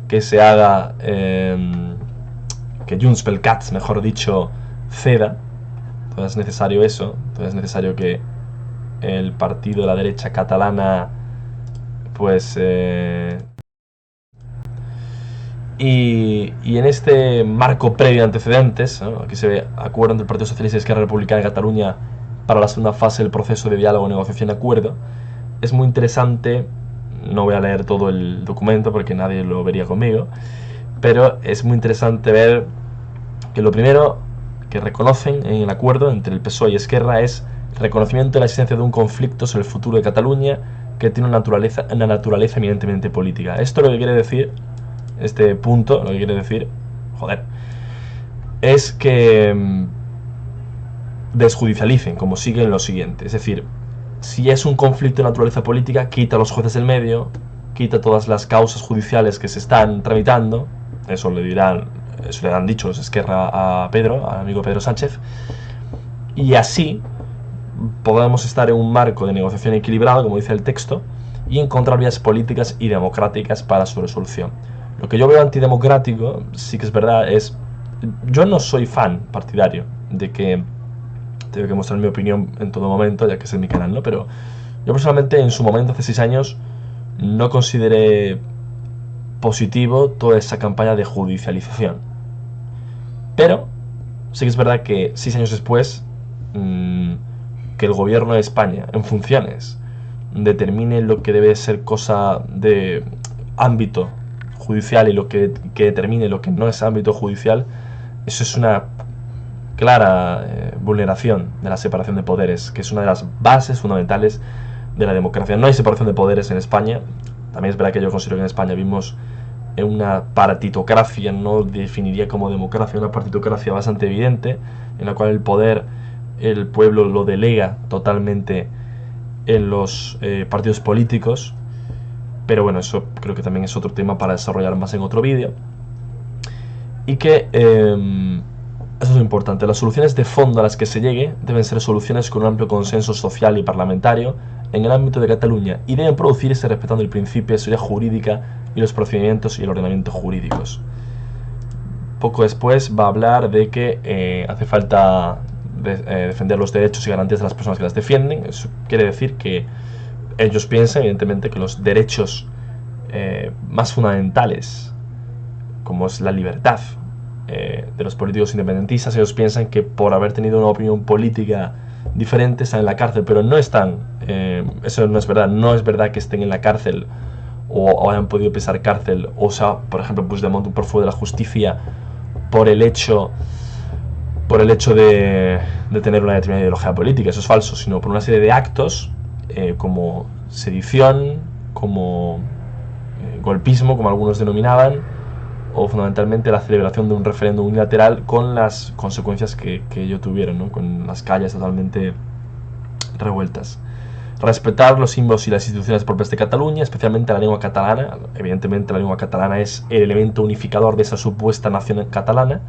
que se haga, que Junts pel Cat, mejor dicho, ceda. Entonces es necesario eso, entonces es necesario que el partido de la derecha catalana, pues... y en este marco previo de antecedentes, ¿no? Aquí se ve acuerdo entre el Partido Socialista y Esquerra Republicana de Cataluña para la segunda fase del proceso de diálogo, negociación y acuerdo. Es muy interesante, no voy a leer todo el documento porque nadie lo vería conmigo, pero es muy interesante ver que lo primero que reconocen en el acuerdo entre el PSOE y Esquerra es reconocimiento de la existencia de un conflicto sobre el futuro de Cataluña que tiene una naturaleza eminentemente política. Esto lo que quiere decir, este punto, lo que quiere decir, joder, es que desjudicialicen, como siguen lo siguiente. Es decir, si es un conflicto de naturaleza política, quita a los jueces del medio, quita todas las causas judiciales que se están tramitando. Eso le han dicho los Esquerra a Pedro, al amigo Pedro Sánchez, y así podamos estar en un marco de negociación equilibrado, como dice el texto, y encontrar vías políticas y democráticas para su resolución. Lo que yo veo antidemocrático, sí que es verdad, es... Yo no soy fan partidario de que... Tengo que mostrar mi opinión en todo momento, ya que es en mi canal, ¿no? Pero yo personalmente, en su momento, hace 6 años, no consideré positivo toda esa campaña de judicialización. Pero sí que es verdad que 6 años después, que el gobierno de España, en funciones, determine lo que debe ser cosa de ámbito judicial y lo que determine lo que no es ámbito judicial, eso es una clara vulneración de la separación de poderes, que es una de las bases fundamentales de la democracia. No hay separación de poderes en España. También es verdad que yo considero que en España vivimos en una partitocracia, no definiría como democracia, una partitocracia bastante evidente, en la cual el poder, el pueblo lo delega totalmente en los partidos políticos. Pero bueno, eso creo que también es otro tema para desarrollar más en otro vídeo. Y que eso es lo importante. Las soluciones de fondo a las que se llegue deben ser soluciones con un amplio consenso social y parlamentario en el ámbito de Cataluña y deben producirse respetando el principio de seguridad jurídica y los procedimientos y el ordenamiento jurídicos. Poco después va a hablar de que hace falta defender los derechos y garantías de las personas que las defienden. Eso quiere decir que ellos piensan, evidentemente, que los derechos más fundamentales, como es la libertad de los políticos independentistas, ellos piensan que por haber tenido una opinión política diferente están en la cárcel, pero no están. Eso no es verdad. No es verdad que estén en la cárcel o hayan podido pisar cárcel, o sea, por ejemplo, Puigdemont, un prófugo de la justicia, por el hecho de tener una determinada ideología política. Eso es falso, sino por una serie de actos como sedición, como golpismo, como algunos denominaban, o fundamentalmente la celebración de un referéndum unilateral con las consecuencias que ello tuvieron, ¿no? Con las calles totalmente revueltas. Respetar los símbolos y las instituciones propias de Cataluña, especialmente la lengua catalana. Evidentemente la lengua catalana es el elemento unificador de esa supuesta nación catalana.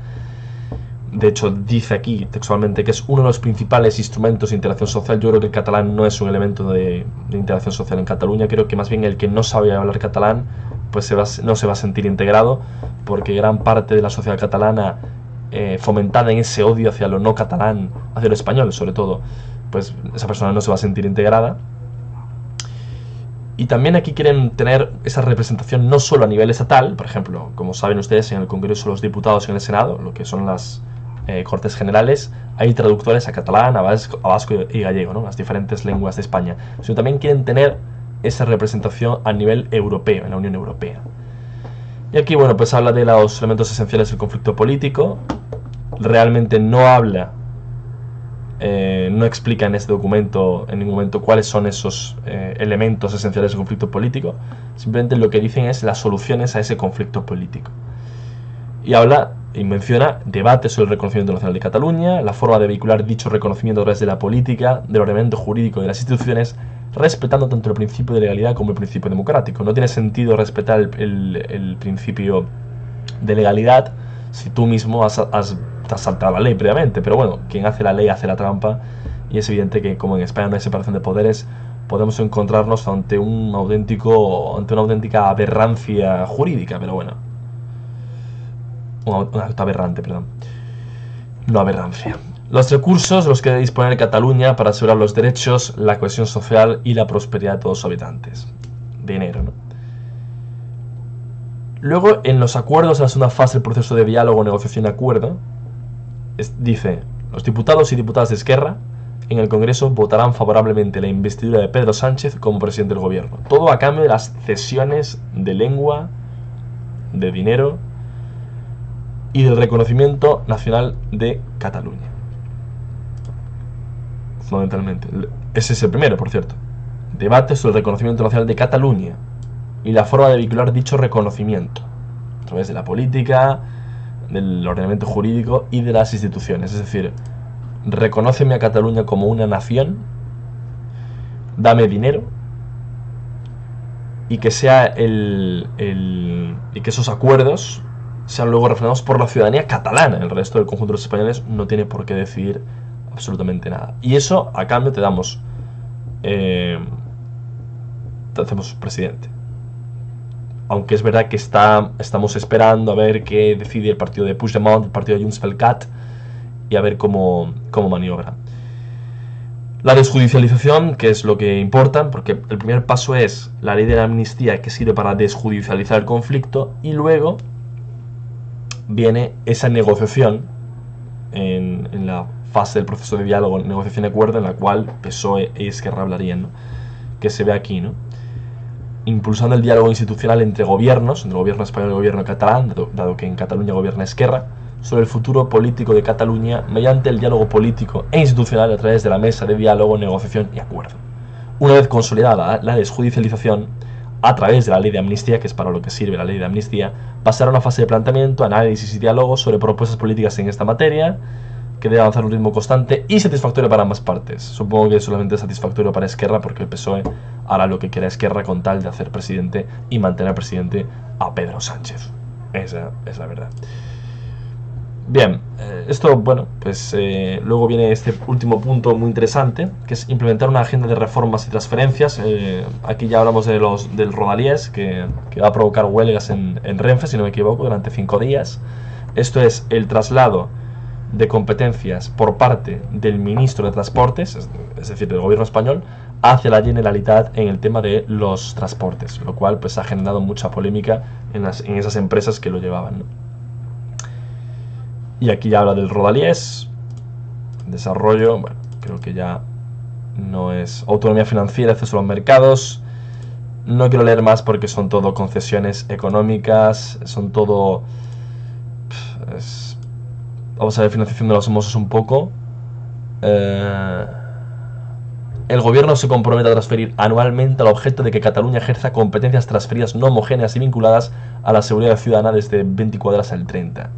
De hecho, dice aquí textualmente que es uno de los principales instrumentos de integración social. Yo creo que el catalán no es un elemento de integración social en Cataluña. Creo que más bien el que no sabe hablar catalán pues no se va a sentir integrado, porque gran parte de la sociedad catalana, fomentada en ese odio hacia lo no catalán, hacia lo español sobre todo, pues esa persona no se va a sentir integrada. Y también aquí quieren tener esa representación no solo a nivel estatal, por ejemplo, como saben ustedes, en el Congreso de los Diputados y en el Senado, lo que son las Cortes Generales, hay traductores a catalán, a vasco y gallego, ¿no? Las diferentes lenguas de España, sino también quieren tener esa representación a nivel europeo, en la Unión Europea. Y aquí, bueno, pues habla de los elementos esenciales del conflicto político. Realmente no habla, no explica en este documento en ningún momento cuáles son esos elementos esenciales del conflicto político. Simplemente lo que dicen es las soluciones a ese conflicto político. Y habla y menciona debate sobre el reconocimiento nacional de Cataluña, la forma de vehicular dicho reconocimiento a través de la política, del ordenamiento jurídico y de las instituciones, respetando tanto el principio de legalidad como el principio democrático. No tiene sentido respetar el principio de legalidad si tú mismo has saltado la ley previamente. Pero bueno, quien hace la ley hace la trampa, y es evidente que como en España no hay separación de poderes, podemos encontrarnos ante una auténtica aberrancia jurídica. Pero bueno, un acto aberrante, perdón. No aberrancia. Los recursos de los que debe disponer Cataluña para asegurar los derechos, la cohesión social y la prosperidad de todos sus habitantes. Dinero, ¿no? Luego, en los acuerdos de la segunda fase del proceso de diálogo, negociación y acuerdo, dice: los diputados y diputadas de Esquerra en el Congreso votarán favorablemente la investidura de Pedro Sánchez como presidente del gobierno. Todo a cambio de las cesiones de lengua, de dinero y del reconocimiento nacional de Cataluña. Fundamentalmente. Ese es el primero, por cierto. Debate sobre el reconocimiento nacional de Cataluña y la forma de vincular dicho reconocimiento a través de la política, del ordenamiento jurídico y de las instituciones. Es decir, reconóceme a Cataluña como una nación, dame dinero y que sea y que esos acuerdos sean luego refrendados por la ciudadanía catalana. El resto del conjunto de los españoles no tiene por qué decidir absolutamente nada. Y eso, a cambio, te damos te hacemos presidente. Aunque es verdad que estamos esperando a ver qué decide el partido de Puigdemont, el partido de Junts pel Cat, y a ver cómo maniobra. La desjudicialización, que es lo que importa, porque el primer paso es la ley de la amnistía, que sirve para desjudicializar el conflicto, y luego viene esa negociación en la fase del proceso de diálogo, negociación y acuerdo, en la cual PSOE y Esquerra hablarían, ¿no? Que se ve aquí, ¿no? Impulsando el diálogo institucional entre gobiernos, entre el gobierno español y el gobierno catalán, dado que en Cataluña gobierna Esquerra, sobre el futuro político de Cataluña mediante el diálogo político e institucional a través de la mesa de diálogo, negociación y acuerdo. Una vez consolidada la desjudicialización, a través de la ley de amnistía, que es para lo que sirve la ley de amnistía, pasará a una fase de planteamiento, análisis y diálogo sobre propuestas políticas en esta materia, que debe avanzar a un ritmo constante y satisfactorio para ambas partes. Supongo que es solamente satisfactorio para Esquerra, porque el PSOE hará lo que quiera Esquerra con tal de hacer presidente y mantener presidente a Pedro Sánchez. Esa es la verdad. Bien, esto, bueno, pues luego viene este último punto muy interesante, que es implementar una agenda de reformas y transferencias. Aquí ya hablamos del Rodalies, que va a provocar huelgas en Renfe, si no me equivoco, durante 5 días. Esto es el traslado de competencias por parte del ministro de Transportes, es decir, del gobierno español, hacia la Generalitat en el tema de los transportes, lo cual pues ha generado mucha polémica en esas empresas que lo llevaban, ¿no? Y aquí ya habla del Rodalies, desarrollo, bueno, creo que ya no es autonomía financiera, acceso a los mercados. No quiero leer más porque son todo concesiones económicas, son todo... Vamos a ver, financiación de los mossos un poco. El gobierno se compromete a transferir anualmente al objeto de que Cataluña ejerza competencias transferidas no homogéneas y vinculadas a la seguridad ciudadana desde 24 horas al 30.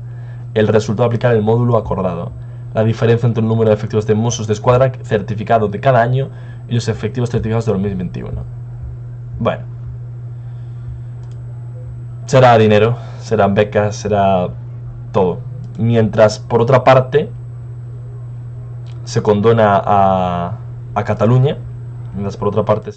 El resultado aplicar el módulo acordado. La diferencia entre el número de efectivos de Mossos de Escuadra certificado de cada año y los efectivos certificados de 2021. Bueno. Será dinero, serán becas, será todo. Mientras, por otra parte, se condona a Cataluña. Mientras, por otra parte...